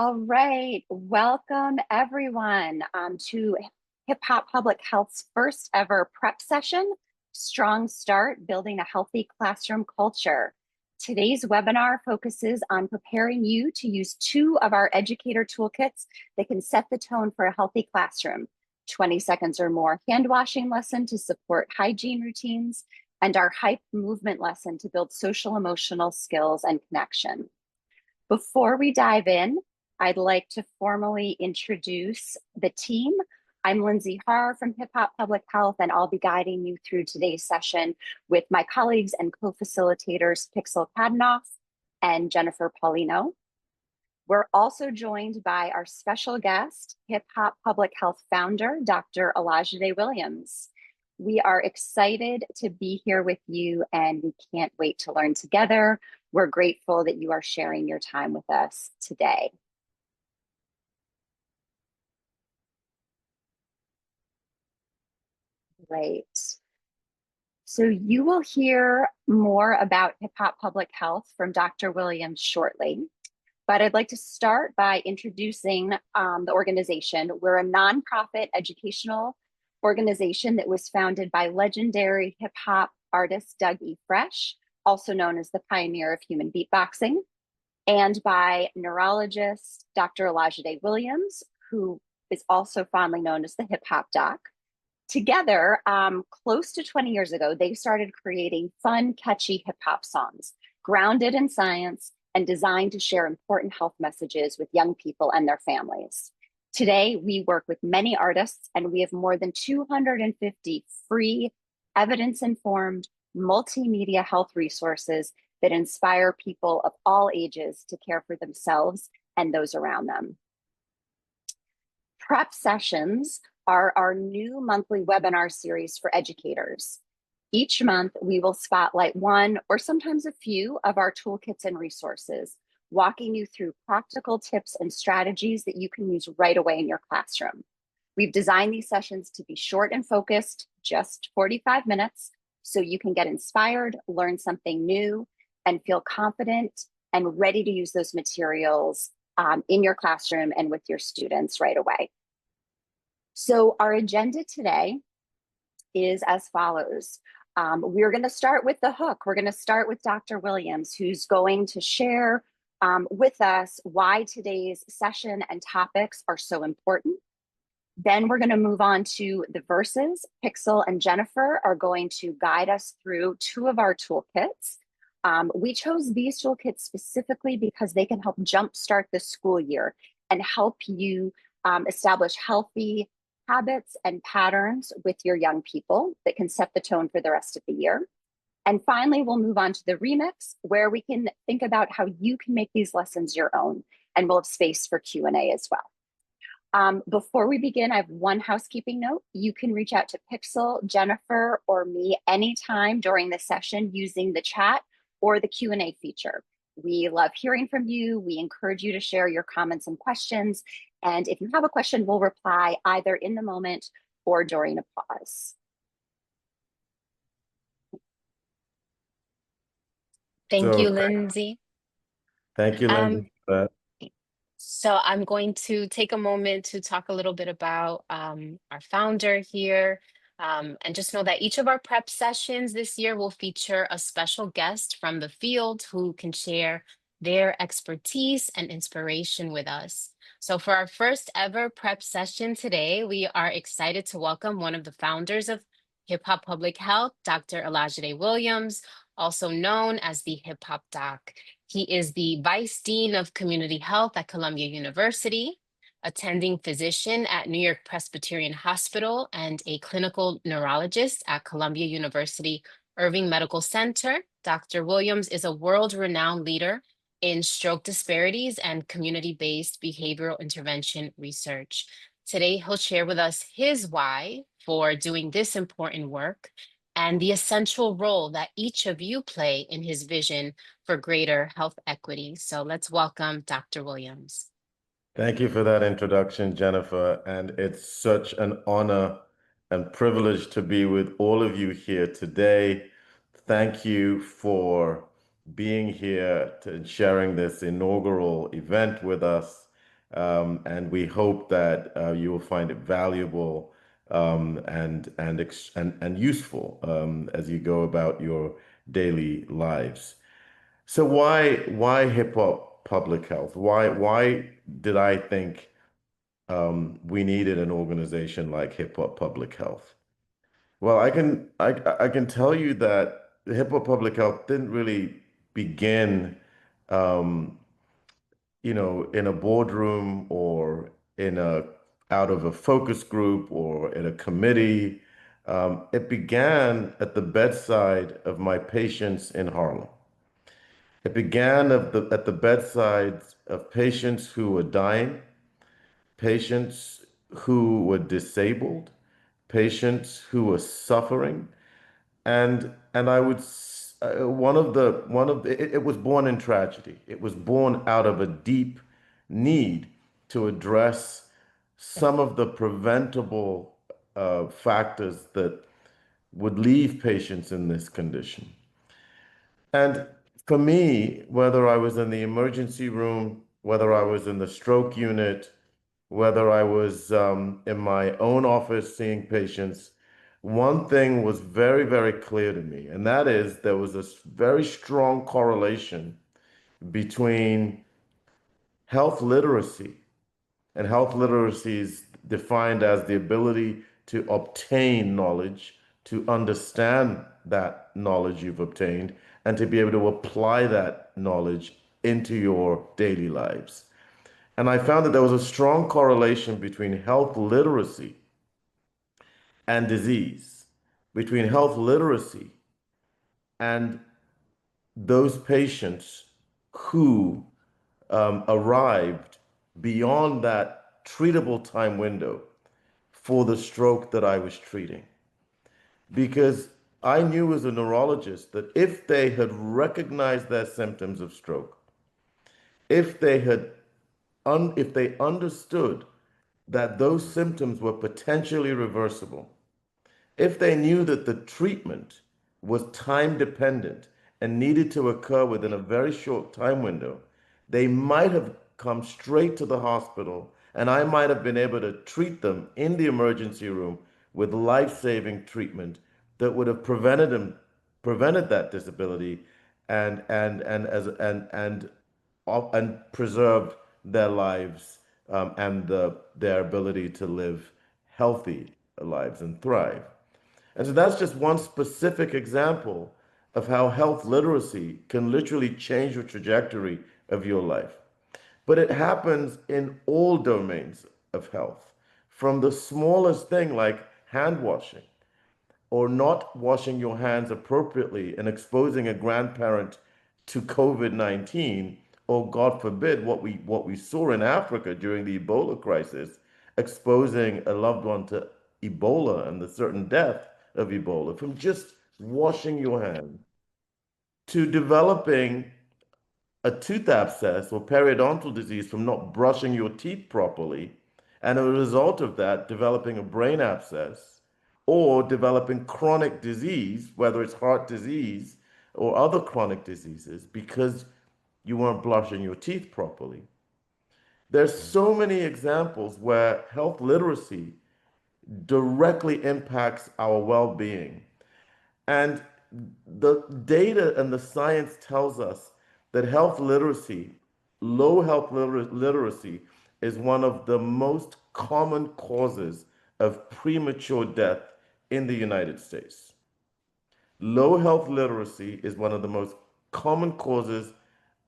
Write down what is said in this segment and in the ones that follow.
All right, welcome everyone to Hip Hop Public Health's first ever prep session, Strong Start, Building a Healthy Classroom Culture. Today's webinar focuses on preparing you to use two of our educator toolkits that can set the tone for a healthy classroom. 20 seconds or more hand washing lesson to support hygiene routines, and our hype movement lesson to build social emotional skills and connection. Before we dive in, I'd like to formally introduce the team. I'm Lindsay Harr from Hip Hop Public Health, and I'll be guiding you through today's session with my colleagues and co-facilitators, Pixel Kadnoff and Jennifer Paulino. We're also joined by our special guest, Hip Hop Public Health founder, Dr. Olajide Williams. We are excited to be here with you, and we can't wait to learn together. We're grateful that you are sharing your time with us today. Right. So you will hear more about Hip Hop Public Health from Dr. Williams shortly, but I'd like to start by introducing the organization. We're a nonprofit educational organization that was founded by legendary hip hop artist Doug E. Fresh, also known as the pioneer of human beatboxing, and by neurologist Dr. Olajide Williams, who is also fondly known as the Hip Hop Doc. Together, close to 20 years ago, they started creating fun, catchy hip hop songs, grounded in science and designed to share important health messages with young people and their families. Today, we work with many artists, and we have more than 250 free, evidence-informed, multimedia health resources that inspire people of all ages to care for themselves and those around them. Prep Sessions are our new monthly webinar series for educators. Each month, we will spotlight one or sometimes a few of our toolkits and resources, walking you through practical tips and strategies that you can use right away in your classroom. We've designed these sessions to be short and focused, just 45 minutes, so you can get inspired, learn something new, and feel confident and ready to use those materials in your classroom and with your students right away. So our agenda today is as follows. We're going to start with the hook. We're going to start with Dr. Williams, who's going to share with us why today's session and topics are so important. Then we're going to move on to the verses. Pixel and Jennifer are going to guide us through two of our toolkits. We chose these toolkits specifically because they can help jumpstart the school year and help you establish healthy habits and patterns with your young people that can set the tone for the rest of the year. And finally, we'll move on to the remix, where we can think about how you can make these lessons your own, and we'll have space for Q&A as well. Before we begin, I have one housekeeping note. You can reach out to Pixel, Jennifer, or me anytime during the session using the chat or the Q&A feature. We love hearing from you. We encourage you to share your comments and questions. And if you have a question, we'll reply either in the moment or during a pause. Thank you, Lindsay. Thank you, Lindsay. So I'm going to take a moment to talk a little bit about our founder here. And just know that each of our prep sessions this year will feature a special guest from the field who can share their expertise and inspiration with us. So for our first ever prep session today, we are excited to welcome one of the founders of Hip Hop Public Health, Dr. Olajide Williams, also known as the Hip Hop Doc. He is the Vice Dean of Community Health at Columbia University, attending physician at New York Presbyterian Hospital, and a clinical neurologist at Columbia University Irving Medical Center. Dr. Williams is a world-renowned leader in stroke disparities and community-based behavioral intervention research. Today, he'll share with us his why for doing this important work and the essential role that each of you play in his vision for greater health equity. So let's welcome Dr. Williams. Thank you for that introduction, Jennifer. And it's such an honor and privilege to be with all of you here today. Thank you for being here and sharing this inaugural event with us. And we hope that you will find it valuable and useful as you go about your daily lives. So why hip hop public health? Why did I think we needed an organization like Hip Hop Public Health? Well, I can tell you that Hip Hop Public Health didn't really begin, um, in a boardroom or in a out of a focus group or in a committee. It began at the bedside of my patients in Harlem. It began at the bedsides of patients who were dying, patients who were disabled, patients who were suffering, and I would it was born in tragedy. It was born out of a deep need to address some of the preventable factors that would leave patients in this condition. And for me, whether I was in the emergency room, whether I was in the stroke unit, whether I was in my own office seeing patients, one thing was very, very clear to me, and that is there was a very strong correlation between health literacy, and health literacy is defined as the ability to obtain knowledge, to understand that knowledge you've obtained, and to be able to apply that knowledge into your daily lives. And I found that there was a strong correlation between health literacy and disease, between health literacy and those patients who arrived beyond that treatable time window for the stroke that I was treating. Because I knew as a neurologist that if they had recognized their symptoms of stroke, if they had if they understood that those symptoms were potentially reversible, if they knew that the treatment was time dependent and needed to occur within a very short time window, they might have come straight to the hospital and I might have been able to treat them in the emergency room with life-saving treatment that would have prevented that disability and preserved their lives and their ability to live healthy lives and thrive. And so that's just one specific example of how health literacy can literally change the trajectory of your life. But it happens in all domains of health, from the smallest thing like hand washing or not washing your hands appropriately and exposing a grandparent to COVID-19, or God forbid, what we saw in Africa during the Ebola crisis, exposing a loved one to Ebola and the certain death of Ebola from just washing your hands, to developing a tooth abscess or periodontal disease from not brushing your teeth properly, and as a result of that, developing a brain abscess or developing chronic disease, whether it's heart disease or other chronic diseases, because you weren't brushing your teeth properly. There's so many examples where health literacy directly impacts our well-being. And the data and the science tells us that health literacy, low literacy, is one of the most common causes of premature death in the United States. Low health literacy is one of the most common causes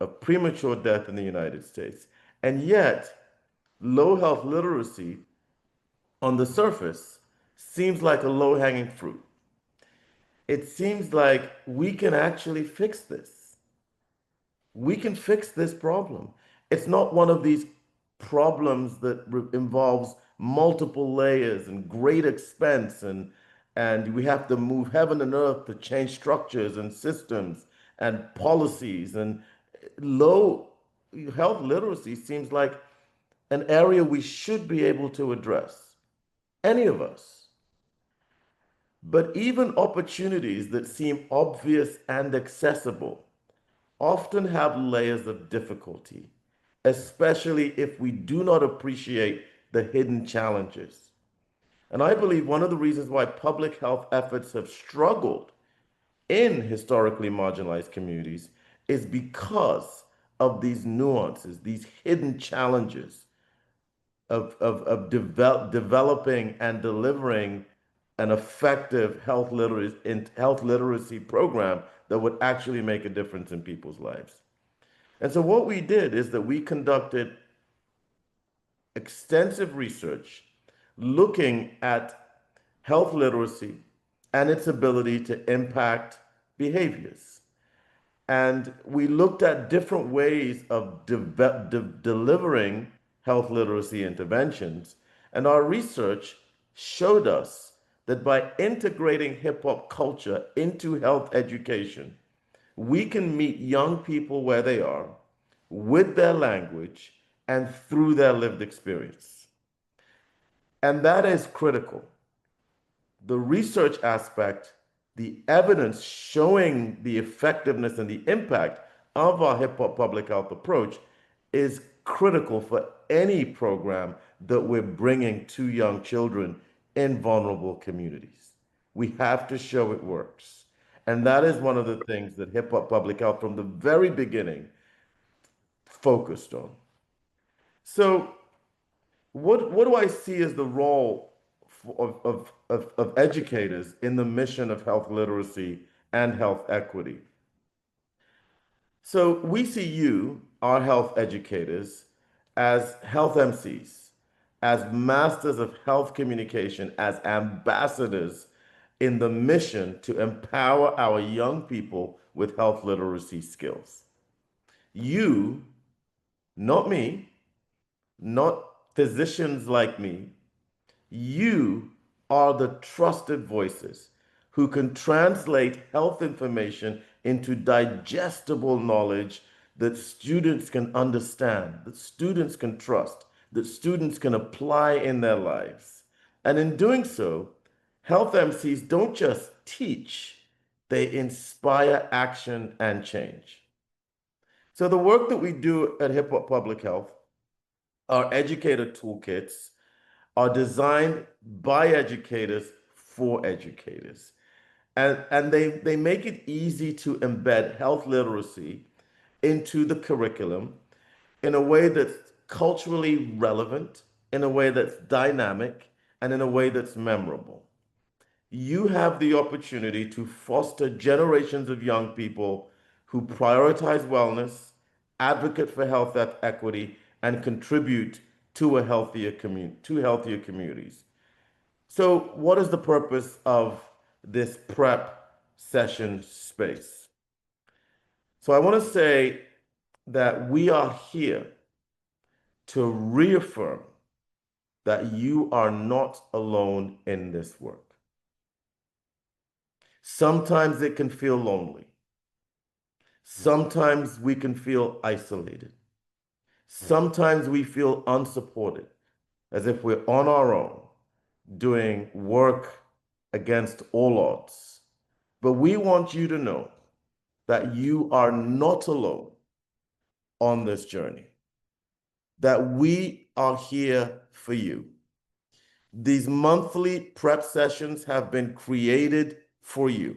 of premature death in the United States. And yet, low health literacy on the surface seems like a low-hanging fruit. It seems like we can actually fix this. We can fix this problem. It's not one of these problems that involves multiple layers and great expense and we have to move heaven and earth to change structures and systems and policies. And low health literacy seems like an area we should be able to address, any of us. But even opportunities that seem obvious and accessible often have layers of difficulty. especially if we do not appreciate the hidden challenges. And I believe one of the reasons why public health efforts have struggled in historically marginalized communities is because of these nuances, these hidden challenges of developing and delivering an effective health literacy program that would actually make a difference in people's lives. And so what we did is that we conducted extensive research looking at health literacy and its ability to impact behaviors. And we looked at different ways of delivering health literacy interventions. And our research showed us that by integrating hip hop culture into health education, we can meet young people where they are with their language and through their lived experience. And that is critical. The research aspect, the evidence showing the effectiveness and the impact of our hip hop public health approach is critical for any program that we're bringing to young children in vulnerable communities. We have to show it works. And that is one of the things that hip hop public health from the very beginning focused on. So, what do I see as the role of educators in the mission of health literacy and health equity? So we see you, our health educators, as health MCs, as masters of health communication, as ambassadors in the mission to empower our young people with health literacy skills. You, not me, not physicians like me, you are the trusted voices who can translate health information into digestible knowledge that students can understand, that students can trust, that students can apply in their lives. And in doing so, health MCs don't just teach, they inspire action and change. So the work that we do at Hip Hop Public Health, our educator toolkits, are designed by educators for educators. And they make it easy to embed health literacy into the curriculum in a way that's culturally relevant, in a way that's dynamic, and in a way that's memorable. You have the opportunity to foster generations of young people who prioritize wellness, advocate for health equity, and contribute to healthier communities. So, what is the purpose of this prep session space? So, I want to say that we are here to reaffirm that you are not alone in this work. Sometimes it can feel lonely. Sometimes we can feel isolated. Sometimes we feel unsupported, as if we're on our own, doing work against all odds. But we want you to know that you are not alone on this journey, that we are here for you. These monthly prep sessions have been created for you,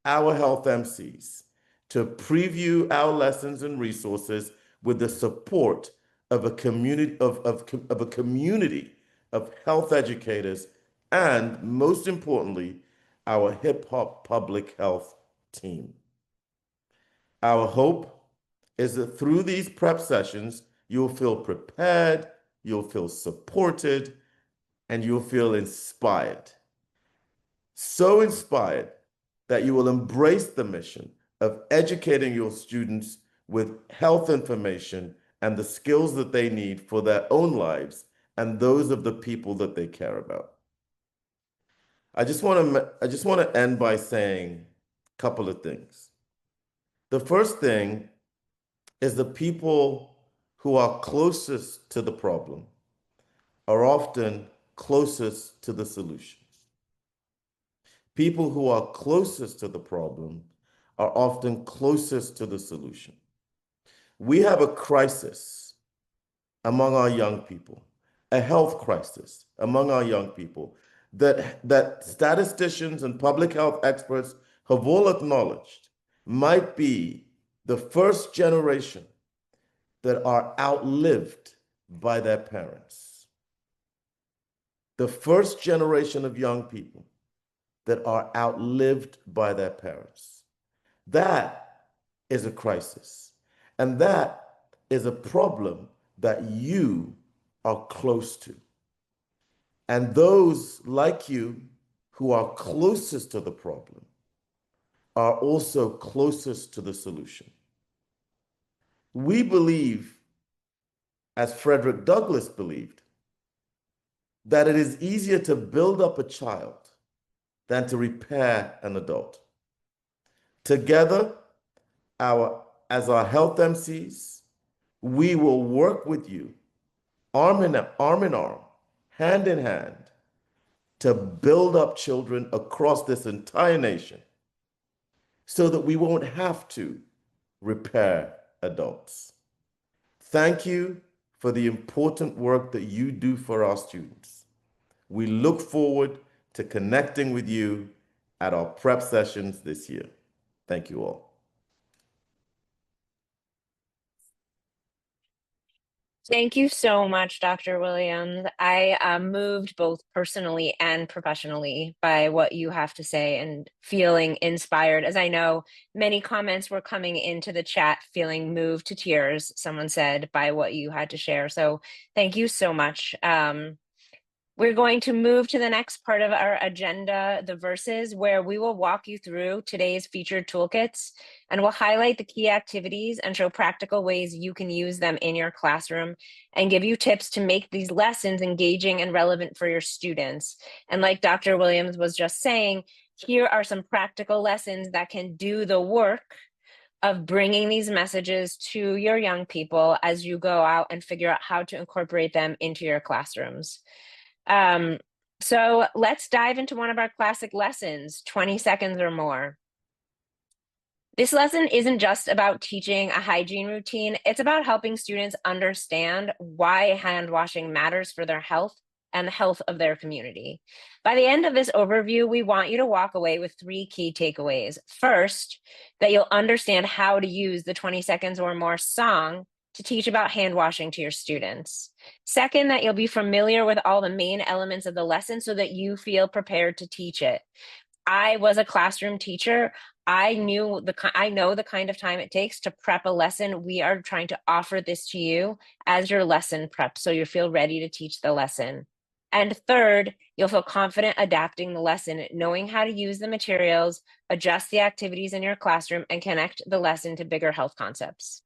our health MCs, to preview our lessons and resources with the support of a community of health educators, and most importantly, our hip hop public health team. Our hope is that through these prep sessions, you'll feel prepared, you'll feel supported, and you'll feel inspired. So inspired that you will embrace the mission of educating your students with health information and the skills that they need for their own lives and those of the people that they care about. I just want to end by saying a couple of things. The first thing is the people who are closest to the problem are often closest to the solutions. People who are closest to the problem are often closest to the solution. We have a crisis among our young people, a health crisis among our young people that statisticians and public health experts have all acknowledged might be the first generation that are outlived by their parents. The first generation of young people that are outlived by their parents. That is a crisis. And that is a problem that you are close to. And those like you who are closest to the problem are also closest to the solution. We believe, as Frederick Douglass believed, that it is easier to build up a child than to repair an adult. Together, as our health MCs, we will work with you arm in arm, hand in hand, to build up children across this entire nation so that we won't have to repair adults. Thank you for the important work that you do for our students. We look forward to connecting with you at our prep sessions this year. Thank you all. Thank you so much, Dr. Williams. I am moved both personally and professionally by what you have to say and feeling inspired, as I know many comments were coming into the chat feeling moved to tears, someone said, by what you had to share. So thank you so much. We're going to move to the next part of our agenda, the verses, where we will walk you through today's featured toolkits and we'll highlight the key activities and show practical ways you can use them in your classroom and give you tips to make these lessons engaging and relevant for your students. And like Dr. Williams was just saying, here are some practical lessons that can do the work of bringing these messages to your young people as you go out and figure out how to incorporate them into your classrooms. So let's dive into one of our classic lessons, 20 seconds or more. This lesson isn't just about teaching a hygiene routine. It's about helping students understand why hand washing matters for their health and the health of their community. By the end of this overview, we want you to walk away with 3 key takeaways. First, that you'll understand how to use the 20 seconds or more song to teach about hand washing to your students. Second, that you'll be familiar with all the main elements of the lesson so that you feel prepared to teach it. I was a classroom teacher. I know the kind of time it takes to prep a lesson. We are trying to offer this to you as your lesson prep, so you feel ready to teach the lesson. And third, you'll feel confident adapting the lesson, knowing how to use the materials, adjust the activities in your classroom, and connect the lesson to bigger health concepts.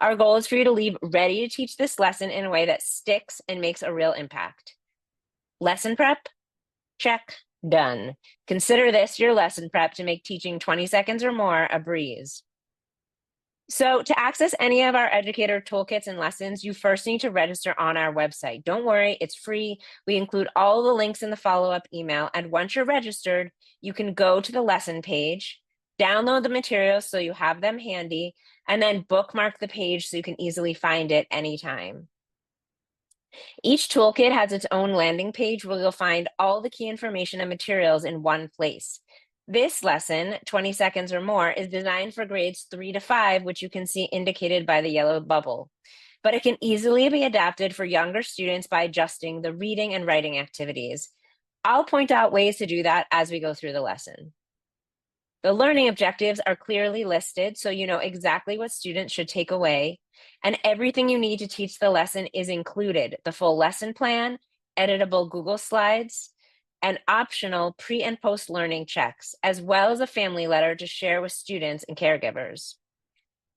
Our goal is for you to leave ready to teach this lesson in a way that sticks and makes a real impact. Lesson prep? Check, done. Consider this your lesson prep to make teaching 20 seconds or more a breeze. So to access any of our educator toolkits and lessons, you first need to register on our website. Don't worry, it's free. We include all the links in the follow-up email. And once you're registered, you can go to the lesson page, download the materials so you have them handy, and then bookmark the page so you can easily find it anytime. Each toolkit has its own landing page where you'll find all the key information and materials in one place. This lesson, 20 seconds or more, is designed for grades 3 to 5, which you can see indicated by the yellow bubble. But it can easily be adapted for younger students by adjusting the reading and writing activities. I'll point out ways to do that as we go through the lesson. The learning objectives are clearly listed, so you know exactly what students should take away, and everything you need to teach the lesson is included: the full lesson plan, editable Google Slides, and optional pre and post learning checks, as well as a family letter to share with students and caregivers.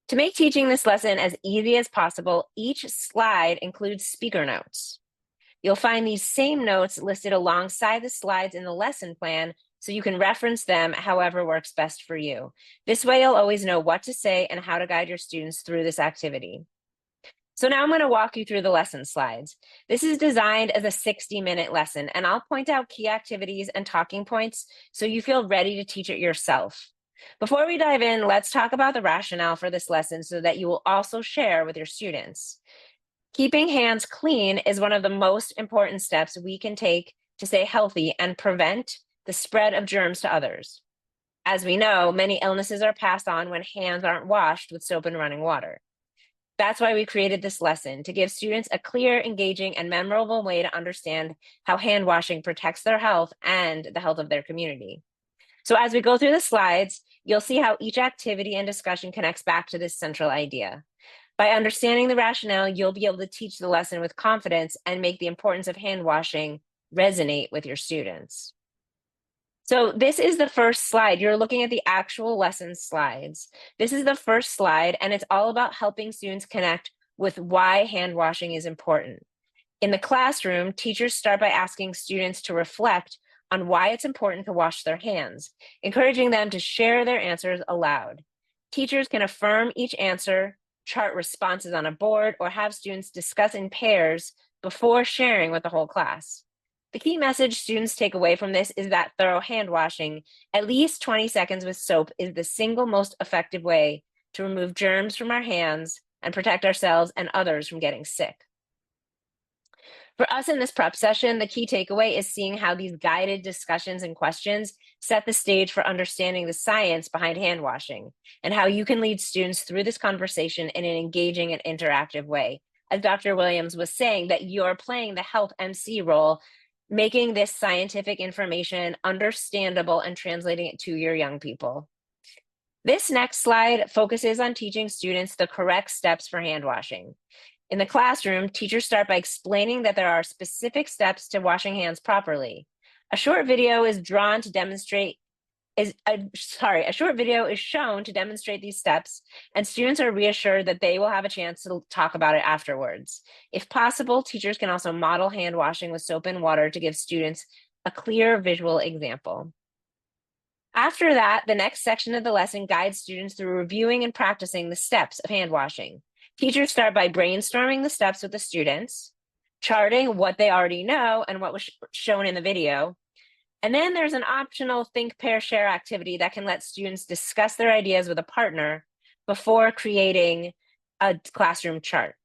To make teaching this lesson as easy as possible, each slide includes speaker notes. You'll find these same notes listed alongside the slides in the lesson plan, so you can reference them however works best for you. This way you'll always know what to say and how to guide your students through this activity. So now I'm going to walk you through the lesson slides. This is designed as a 60-minute lesson, and I'll point out key activities and talking points so you feel ready to teach it yourself. Before we dive in, let's talk about the rationale for this lesson so that you will also share with your students. Keeping hands clean is one of the most important steps we can take to stay healthy and prevent the spread of germs to others. As we know, many illnesses are passed on when hands aren't washed with soap and running water. That's why we created this lesson, to give students a clear, engaging, and memorable way to understand how hand washing protects their health and the health of their community. So as we go through the slides, you'll see how each activity and discussion connects back to this central idea. By understanding the rationale, you'll be able to teach the lesson with confidence and make the importance of hand washing resonate with your students. So this is the first slide. You're looking at the actual lesson slides. This is the first slide, and it's all about helping students connect with why hand washing is important. In the classroom, teachers start by asking students to reflect on why it's important to wash their hands, encouraging them to share their answers aloud. Teachers can affirm each answer, chart responses on a board, or have students discuss in pairs before sharing with the whole class. The key message students take away from this is that thorough hand washing, at least 20 seconds with soap, is the single most effective way to remove germs from our hands and protect ourselves and others from getting sick. For us in this prep session, the key takeaway is seeing how these guided discussions and questions set the stage for understanding the science behind hand washing and how you can lead students through this conversation in an engaging and interactive way. As Dr. Williams was saying, that you're playing the health MC role, making this scientific information understandable and translating it to your young people. This next slide focuses on teaching students the correct steps for hand washing. In the classroom, teachers start by explaining that there are specific steps to washing hands properly. A short video is shown to demonstrate these steps, and students are reassured that they will have a chance to talk about it afterwards. If possible, teachers can also model hand washing with soap and water to give students a clear visual example. After that, the next section of the lesson guides students through reviewing and practicing the steps of hand washing. Teachers start by brainstorming the steps with the students, charting what they already know and what was shown in the video. And then there's an optional think, pair, share activity that can let students discuss their ideas with a partner before creating a classroom chart.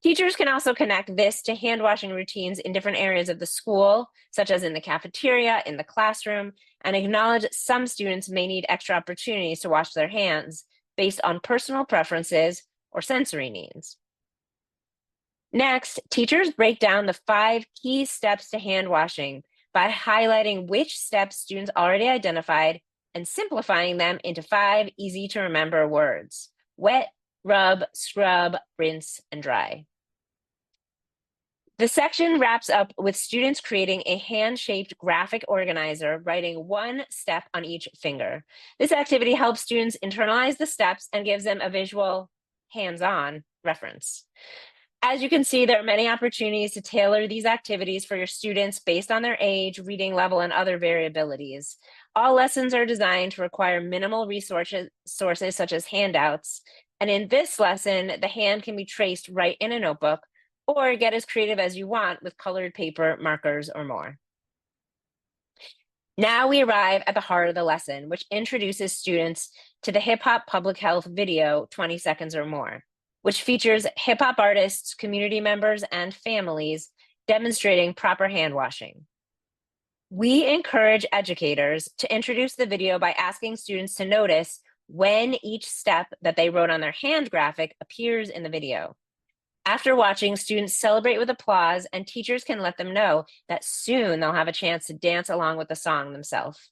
Teachers can also connect this to hand washing routines in different areas of the school, such as in the cafeteria, in the classroom, and acknowledge that some students may need extra opportunities to wash their hands based on personal preferences or sensory needs. Next, teachers break down the 5 key steps to hand washing by highlighting which steps students already identified and simplifying them into 5 easy to remember words: wet, rub, scrub, rinse, and dry. The section wraps up with students creating a hand-shaped graphic organizer, writing 1 step on each finger. This activity helps students internalize the steps and gives them a visual, hands-on reference. As you can see, there are many opportunities to tailor these activities for your students based on their age, reading level, and other variabilities. All lessons are designed to require minimal resources such as handouts. And in this lesson, the hand can be traced right in a notebook, or get as creative as you want with colored paper, markers, or more. Now we arrive at the heart of the lesson, which introduces students to the Hip Hop Public Health video, 20 seconds or more, which features hip hop artists, community members, and families demonstrating proper hand washing. We encourage educators to introduce the video by asking students to notice when each step that they wrote on their hand graphic appears in the video. After watching, students celebrate with applause, and teachers can let them know that soon they'll have a chance to dance along with the song themselves.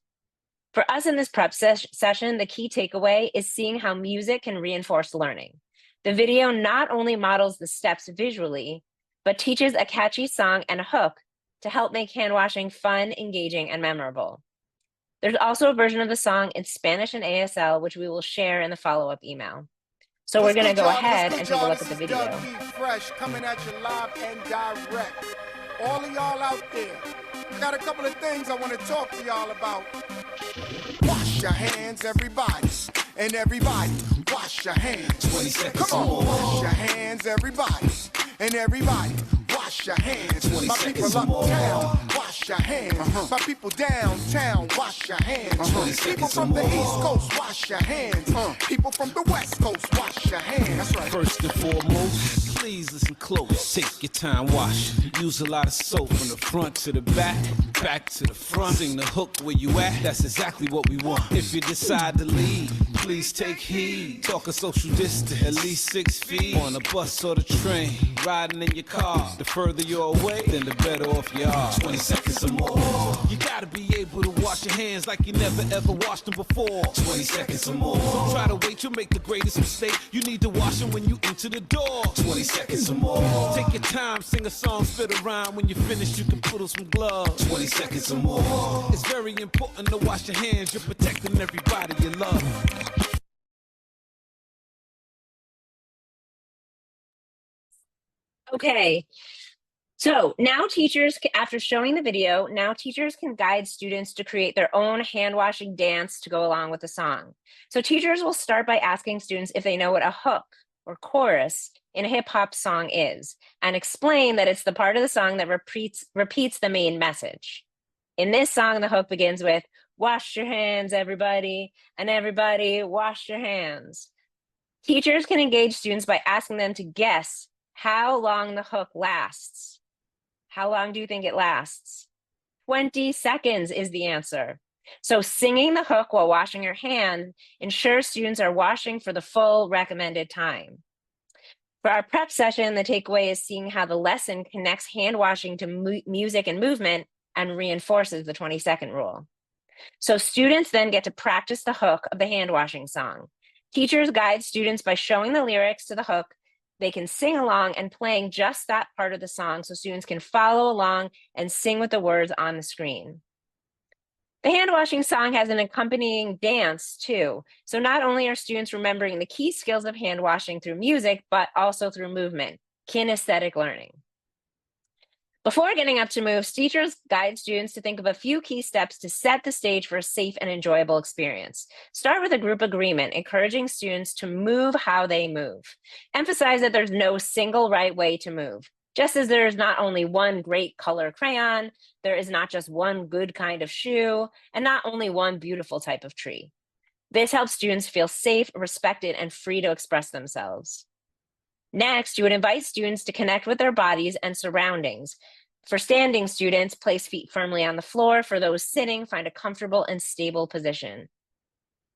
For us in this prep session, the key takeaway is seeing how music can reinforce learning. The video not only models the steps visually, but teaches a catchy song and a hook to help make hand washing fun, engaging, and memorable. There's also a version of the song in Spanish and ASL, which we will share in the follow-up email. So we're going to go ahead and take a look at the video. Fresh, coming at you live and direct. All of y'all out there, I got a couple of things I want to talk to y'all about. Wash your hands, everybody. And everybody, wash your hands. 20 seconds. Come on, wash your hands, everybody. And everybody, wash your hands. My people uptown, wash your hands. My people downtown, wash your hands. People from the East Coast, wash your hands. People from the West Coast, wash your hands. That's right. First and foremost, Please listen close. Take your time, wash. Use a lot of soap from the front to the back, back to the front. Sing the hook where you at. That's exactly what we want. If you decide to leave, please take heed. Talk a social distance, at least 6 feet. On a bus or the train, riding in your car. The further you're away, then the better off you are. 20 seconds or more. You gotta be able to wash your hands like you never ever washed them before. 20 seconds or more. Don't try to wait, you'll make the greatest mistake. You need to wash them when you enter the door. 20 seconds or more. Take your time, sing a song, spit a rhyme. When you finish, you can put on some gloves. 20 seconds or more. It's very important to wash your hands. You're protecting everybody you love. Okay, so now teachers, after showing the video, now teachers can guide students to create their own hand washing dance to go along with the song. So teachers will start by asking students if they know what a hook or chorus in a hip hop song is, and explain that it's the part of the song that repeats the main message. In this song, the hook begins with, "Wash your hands, everybody, and everybody wash your hands." Teachers can engage students by asking them to guess how long the hook lasts. How long do you think it lasts? 20 seconds is the answer. So singing the hook while washing your hands ensures students are washing for the full recommended time. For our prep session, the takeaway is seeing how the lesson connects hand washing to music and movement and reinforces the 20-second rule. So students then get to practice the hook of the hand washing song. Teachers guide students by showing the lyrics to the hook. They can sing along and playing just that part of the song so students can follow along and sing with the words on the screen. The hand washing song has an accompanying dance too. So not only are students remembering the key skills of hand washing through music, but also through movement, kinesthetic learning. Before getting up to moves, teachers guide students to think of a few key steps to set the stage for a safe and enjoyable experience. Start with a group agreement, encouraging students to move how they move. Emphasize that there's no single right way to move. Just as there is not only one great color crayon, there is not just one good kind of shoe, and not only one beautiful type of tree. This helps students feel safe, respected, and free to express themselves. Next, you would invite students to connect with their bodies and surroundings. For standing students, place feet firmly on the floor. For those sitting, find a comfortable and stable position.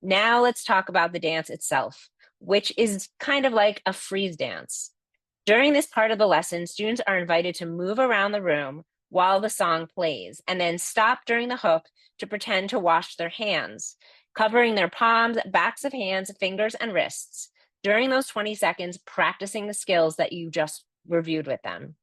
Now let's talk about the dance itself, which is kind of like a freeze dance. During this part of the lesson, students are invited to move around the room while the song plays, and then stop during the hook to pretend to wash their hands, covering their palms, backs of hands, fingers, and wrists. During those 20 seconds, practicing the skills that you just reviewed with them.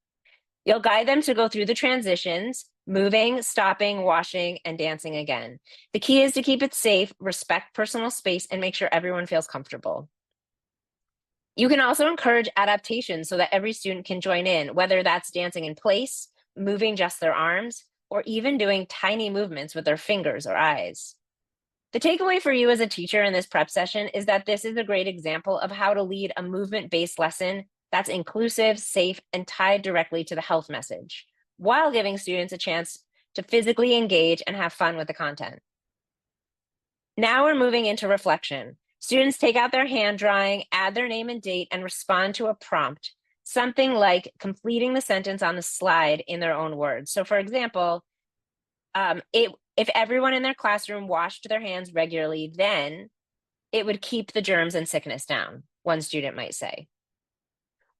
You'll guide them to go through the transitions, moving, stopping, washing, and dancing again. The key is to keep it safe, respect personal space, and make sure everyone feels comfortable. You can also encourage adaptation so that every student can join in, whether that's dancing in place, moving just their arms, or even doing tiny movements with their fingers or eyes. The takeaway for you as a teacher in this prep session is that this is a great example of how to lead a movement-based lesson that's inclusive, safe, and tied directly to the health message, while giving students a chance to physically engage and have fun with the content. Now we're moving into reflection. Students take out their hand drawing, add their name and date, and respond to a prompt, something like completing the sentence on the slide in their own words. So for example, if everyone in their classroom washed their hands regularly, then it would keep the germs and sickness down, one student might say.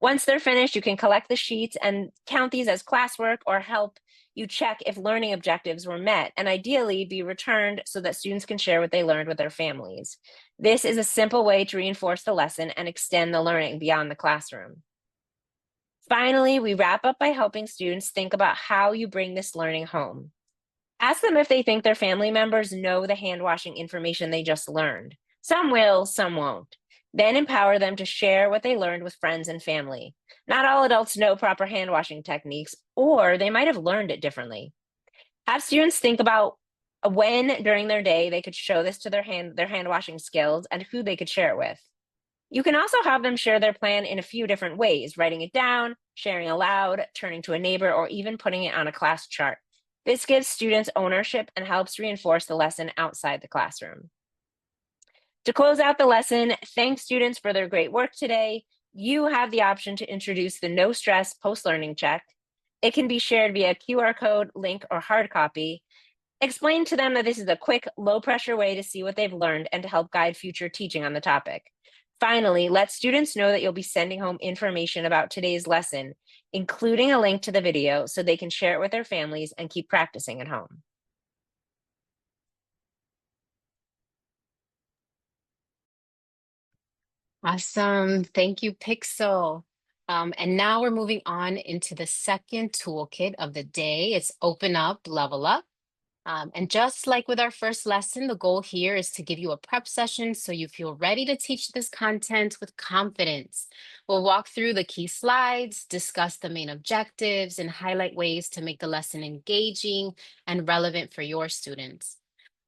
Once they're finished, you can collect the sheets and count these as classwork, or help you check if learning objectives were met, and ideally be returned so that students can share what they learned with their families. This is a simple way to reinforce the lesson and extend the learning beyond the classroom. Finally, we wrap up by helping students think about how you bring this learning home. Ask them if they think their family members know the hand washing information they just learned. Some will, some won't. Then empower them to share what they learned with friends and family. Not all adults know proper hand washing techniques, or they might have learned it differently. Have students think about when during their day they could show this to their hand washing skills and who they could share it with. You can also have them share their plan in a few different ways, writing it down, sharing aloud, turning to a neighbor, or even putting it on a class chart. This gives students ownership and helps reinforce the lesson outside the classroom. To close out the lesson, thank students for their great work today. you have the option to introduce the no stress post-learning check. It can be shared via QR code, link, or hard copy. Explain to them that this is a quick, low pressure way to see what they've learned and to help guide future teaching on the topic. Finally, let students know that you'll be sending home information about today's lesson, including a link to the video so they can share it with their families and keep practicing at home. Awesome. Thank you, Pixel. And now we're moving on into the second toolkit of the day. It's Open Up, Level Up. And just like with our first lesson, the goal here is to give you a prep session so you feel ready to teach this content with confidence. We'll walk through the key slides, discuss the main objectives, and highlight ways to make the lesson engaging and relevant for your students.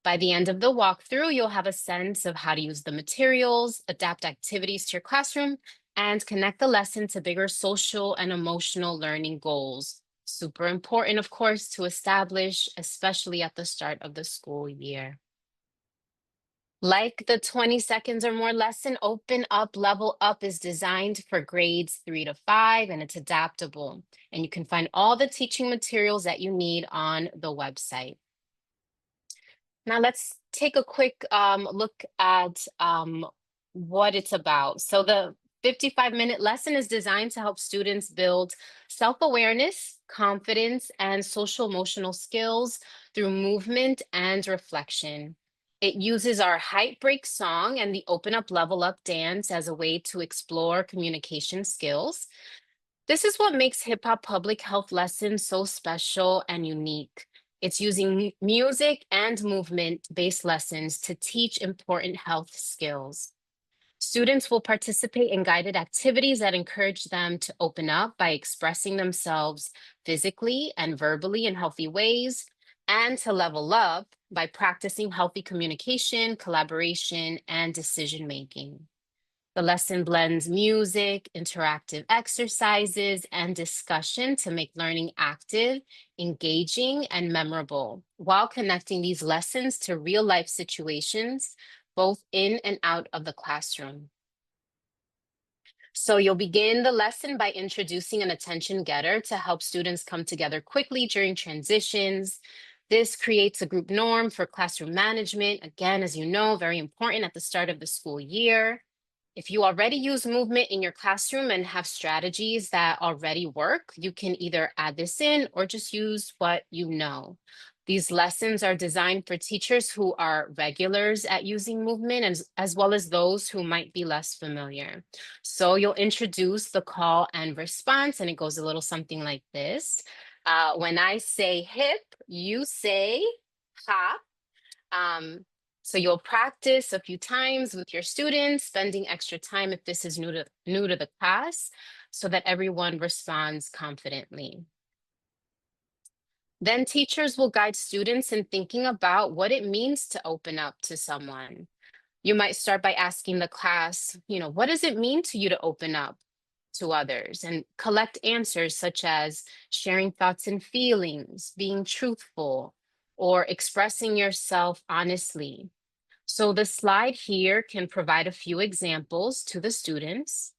By the end of the walkthrough, you'll have a sense of how to use the materials, adapt activities to your classroom, and connect the lesson to bigger social and emotional learning goals. Super important, of course, to establish, especially at the start of the school year. Like the 20 seconds or more lesson, Open Up, Level Up is designed for grades 3 to 5, and it's adaptable. And you can find all the teaching materials that you need on the website. Now let's take a quick look at what it's about. So the 55-minute lesson is designed to help students build self-awareness, confidence, and social emotional skills through movement and reflection. It uses our Height Break song and the Open Up, Level Up dance as a way to explore communication skills. This is what makes hip hop public health lessons so special and unique. It's using music and movement-based lessons to teach important health skills. Students will participate in guided activities that encourage them to open up by expressing themselves physically and verbally in healthy ways, and to level up by practicing healthy communication, collaboration, and decision-making. The lesson blends music, interactive exercises, and discussion to make learning active, engaging, and memorable, while connecting these lessons to real-life situations, both in and out of the classroom. So you'll begin the lesson by introducing an attention getter to help students come together quickly during transitions. This creates a group norm for classroom management. Again, as you know, very important at the start of the school year. If you already use movement in your classroom and have strategies that already work, you can either add this in or just use what you know. These lessons are designed for teachers who are regulars at using movement, as well as those who might be less familiar. So you'll introduce the call and response, and it goes a little something like this. When I say hip, you say hop. So you'll practice a few times with your students, spending extra time if this is new to the class, so that everyone responds confidently. Then teachers will guide students in thinking about what it means to open up to someone. You might start by asking the class, what does it mean to you to open up to others? And collect answers such as sharing thoughts and feelings, being truthful, or expressing yourself honestly. So the slide here can provide a few examples to the students.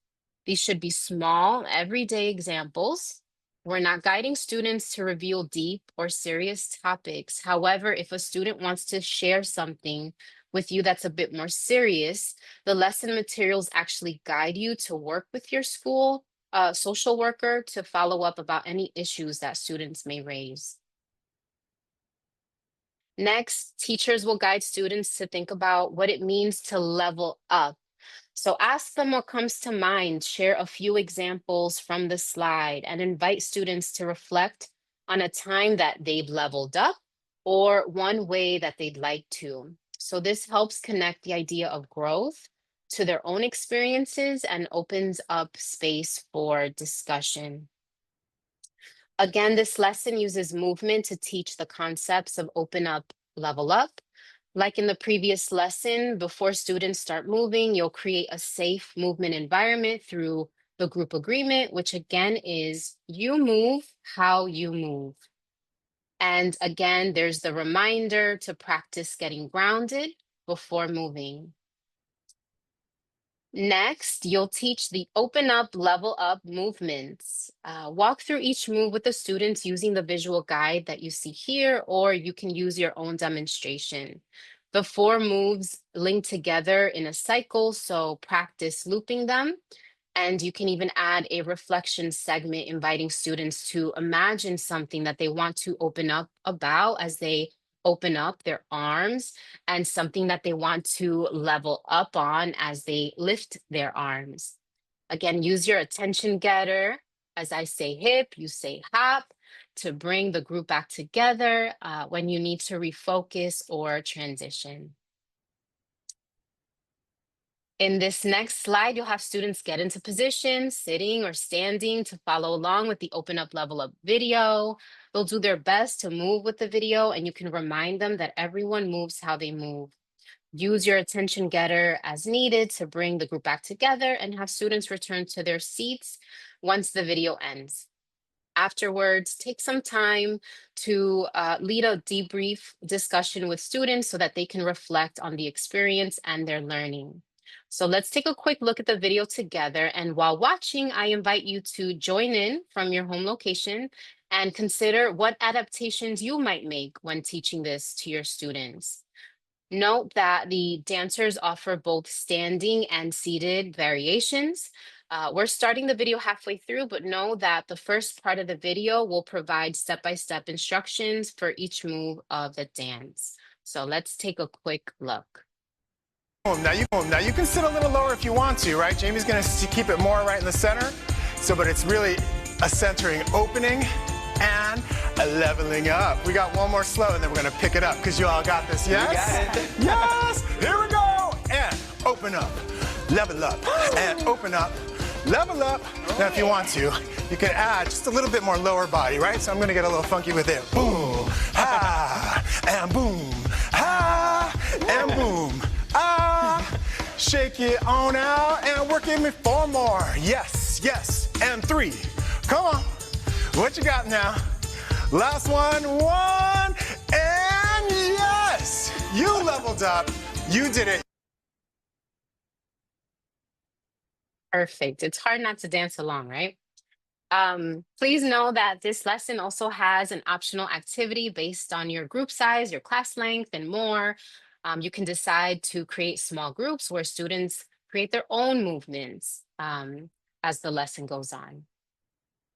These should be small, everyday examples. We're not guiding students to reveal deep or serious topics. However, if a student wants to share something with you that's a bit more serious, the lesson materials actually guide you to work with your school social worker to follow up about any issues that students may raise. Next, teachers will guide students to think about what it means to level up. So ask them what comes to mind, share a few examples from the slide, and invite students to reflect on a time that they've leveled up or one way that they'd like to. So this helps connect the idea of growth to their own experiences and opens up space for discussion. Again, this lesson uses movement to teach the concepts of open up, level up. Like in the previous lesson, before students start moving, you'll create a safe movement environment through the group agreement, which again is you move how you move. And again, there's the reminder to practice getting grounded before moving. Next, you'll teach the open up, level up movements. Walk through each move with the students using the visual guide that you see here, or you can use your own demonstration. The 4 moves link together in a cycle, so practice looping them. And you can even add a reflection segment inviting students to imagine something that they want to open up about as they open up their arms, and something that they want to level up on as they lift their arms. Again, use your attention getter. As I say hip, you say hop to bring the group back together when you need to refocus or transition. In this next slide, you'll have students get into position, sitting or standing, to follow along with the open up, level up video. They'll do their best to move with the video, and you can remind them that everyone moves how they move. Use your attention getter as needed to bring the group back together and have students return to their seats once the video ends. Afterwards, take some time to lead a debrief discussion with students so that they can reflect on the experience and their learning. So let's take a quick look at the video together. And while watching, I invite you to join in from your home location and consider what adaptations you might make when teaching this to your students. Note that the dancers offer both standing and seated variations. We're starting the video halfway through, but know that the first part of the video will provide step-by-step instructions for each move of the dance. So let's take a quick look. Now you can sit a little lower if you want to, right? Jamie's gonna keep it more right in the center. So, but it's really a centering, opening and a leveling up. We got one more slow and then we're gonna pick it up because you all got this, yes? Got it. Yes, here we go. And open up, level up, and open up, level up. Now if you want to, you can add just a little bit more lower body, right? So I'm gonna get a little funky with it. Boom, ha, and boom, ha, and boom. Shake it on out and work in me 4 more. Yes, yes, and 3. Come on. What you got now? Last one, 1, and yes! You leveled up. You did it. Perfect. It's hard not to dance along, right? Please know that this lesson also has an optional activity based on your group size, your class length, and more. You can decide to create small groups where students create their own movements as the lesson goes on.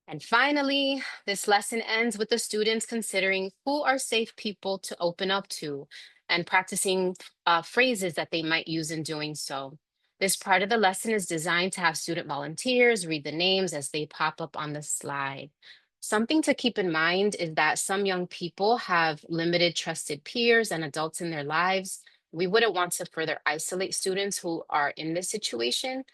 And finally, this lesson ends with the students considering who are safe people to open up to and practicing phrases that they might use in doing so. This part of the lesson is designed to have student volunteers read the names as they pop up on the slide. Something to keep in mind is that some young people have limited trusted peers and adults in their lives. We wouldn't want to further isolate students who are in this situation.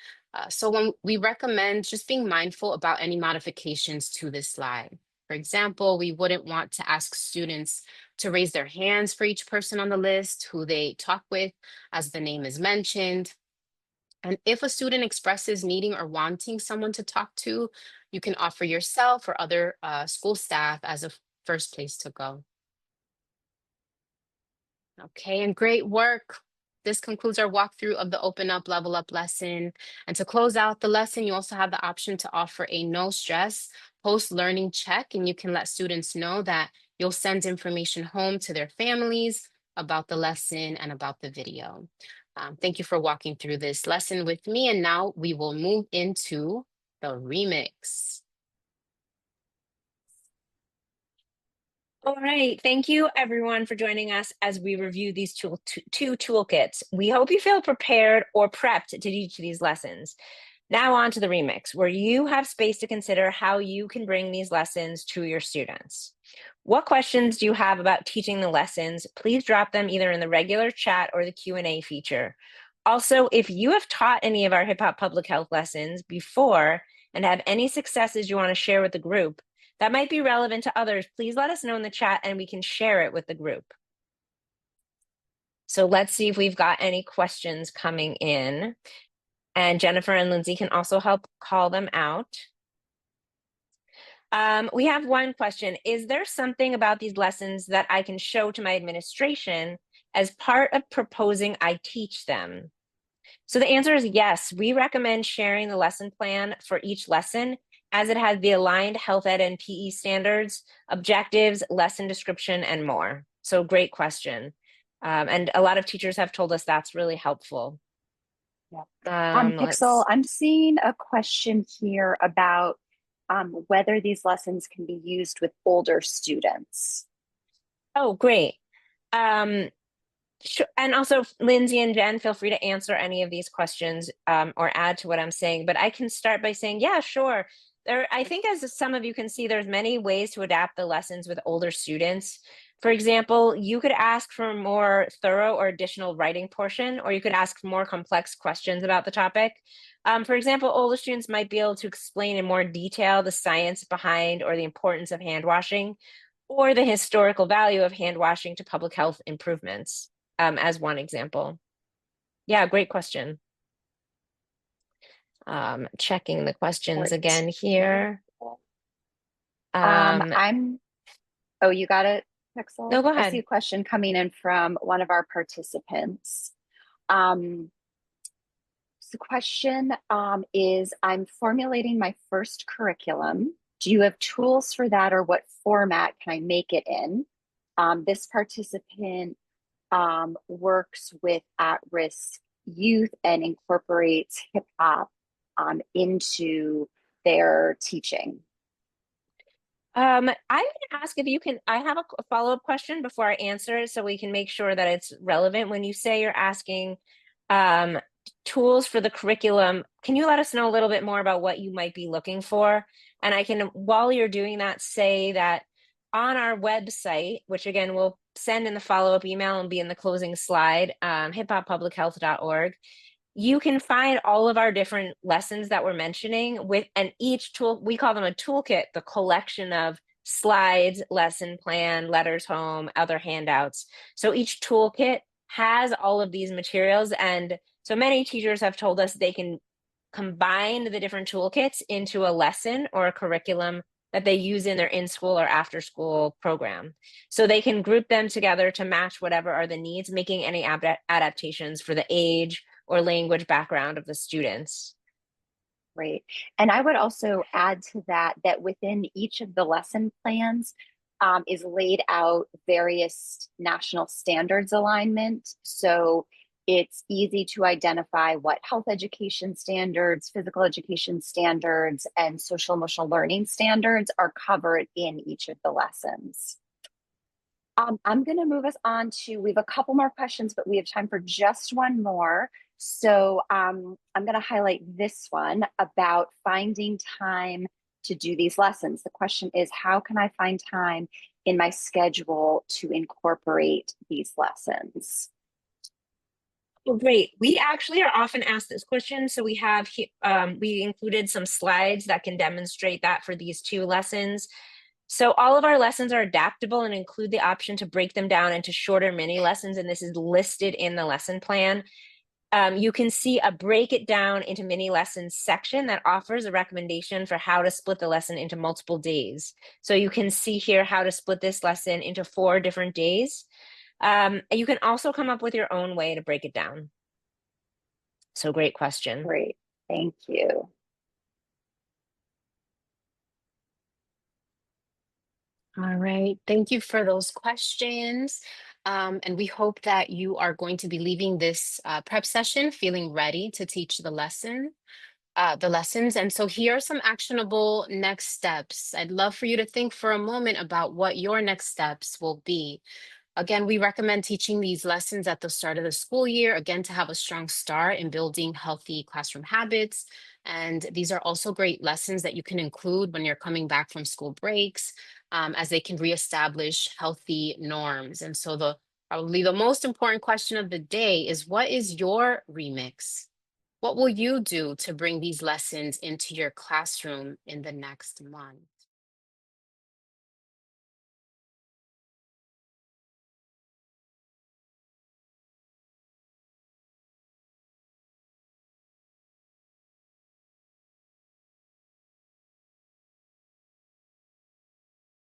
So when we recommend just being mindful about any modifications to this slide. For example, we wouldn't want to ask students to raise their hands for each person on the list who they talk with as the name is mentioned. And if a student expresses needing or wanting someone to talk to, you can offer yourself or other school staff as a first place to go. Okay, and great work. This concludes our walkthrough of the Open Up, Level Up lesson. And to close out the lesson, you also have the option to offer a no stress post-learning check, and you can let students know that you'll send information home to their families about the lesson and about the video. Thank you for walking through this lesson with me. And now we will move into the remix. All right. Thank you, everyone, for joining us as we review these two toolkits. We hope you feel prepared or prepped to teach these lessons. Now on to the remix, where you have space to consider how you can bring these lessons to your students. What questions do you have about teaching the lessons? Please drop them either in the regular chat or the Q&A feature. Also, if you have taught any of our hip hop public health lessons before and have any successes you want to share with the group that might be relevant to others, please let us know in the chat and we can share it with the group. So let's see if we've got any questions coming in. And Jennifer and Lindsay can also help call them out. We have one question. Is there something about these lessons that I can show to my administration as part of proposing I teach them? So the answer is yes. We recommend sharing the lesson plan for each lesson as it has the aligned health ed and PE standards, objectives, lesson description, and more. So great question. And a lot of teachers have told us that's really helpful. Yeah. Pixel, I'm seeing a question here about whether these lessons can be used with older students. Oh, great. Sure. And also, Lindsay and Jen, feel free to answer any of these questions or add to what I'm saying. But I can start by saying, yeah, sure. I think as some of you can see, there's many ways to adapt the lessons with older students. For example, you could ask for a more thorough or additional writing portion, or you could ask more complex questions about the topic. For example, older students might be able to explain in more detail the science behind or the importance of hand washing, or the historical value of hand washing to public health improvements. As one example. Yeah, great question. Checking the questions again here. Oh, you got it, Pixel? No, go I see ahead. a question coming in from one of our participants. So the question is, I'm formulating my first curriculum. Do you have tools for that, or what format can I make it in? This participant works with at-risk youth and incorporates hip hop into their teaching. I'm going to ask if you can, I have a follow-up question before I answer it so we can make sure that it's relevant. When you say you're asking tools for the curriculum, can you let us know a little bit more about what you might be looking for? And I can, while you're doing that, say that on our website, which again, we'll send in the follow-up email and be in the closing slide, hiphoppublichealth.org, you can find all of our different lessons that we're mentioning with, and each tool, we call them a toolkit, the collection of slides, lesson plan, letters home, other handouts. So each toolkit has all of these materials. And so many teachers have told us they can combine the different toolkits into a lesson or a curriculum that they use in their in-school or after-school program. So they can group them together to match whatever are the needs, making any adaptations for the age or language background of the students. Great. And I would also add to that, that within each of the lesson plans is laid out various national standards alignment. So it's easy to identify what health education standards, physical education standards, and social emotional learning standards are covered in each of the lessons. I'm going to move us on to, we have a couple more questions, but we have time for just one more. So I'm going to highlight this one about finding time to do these lessons. The question is, how can I find time in my schedule to incorporate these lessons? Well, great. We actually are often asked this question. So we have, we included some slides that can demonstrate that for these two lessons. So all of our lessons are adaptable and include the option to break them down into shorter mini lessons. And this is listed in the lesson plan. You can see a break it down into mini lessons section that offers a recommendation for how to split the lesson into multiple days. So you can see here how to split this lesson into 4 different days. And you can also come up with your own way to break it down. So great question. Great, thank you. All right, thank you for those questions. And we hope that you are going to be leaving this prep session feeling ready to teach the lessons. And so here are some actionable next steps. I'd love for you to think for a moment about what your next steps will be. Again, we recommend teaching these lessons at the start of the school year, again, to have a strong start in building healthy classroom habits. And these are also great lessons that you can include when you're coming back from school breaks, as they can reestablish healthy norms. And so probably the most important question of the day is, what is your remix? What will you do to bring these lessons into your classroom in the next month?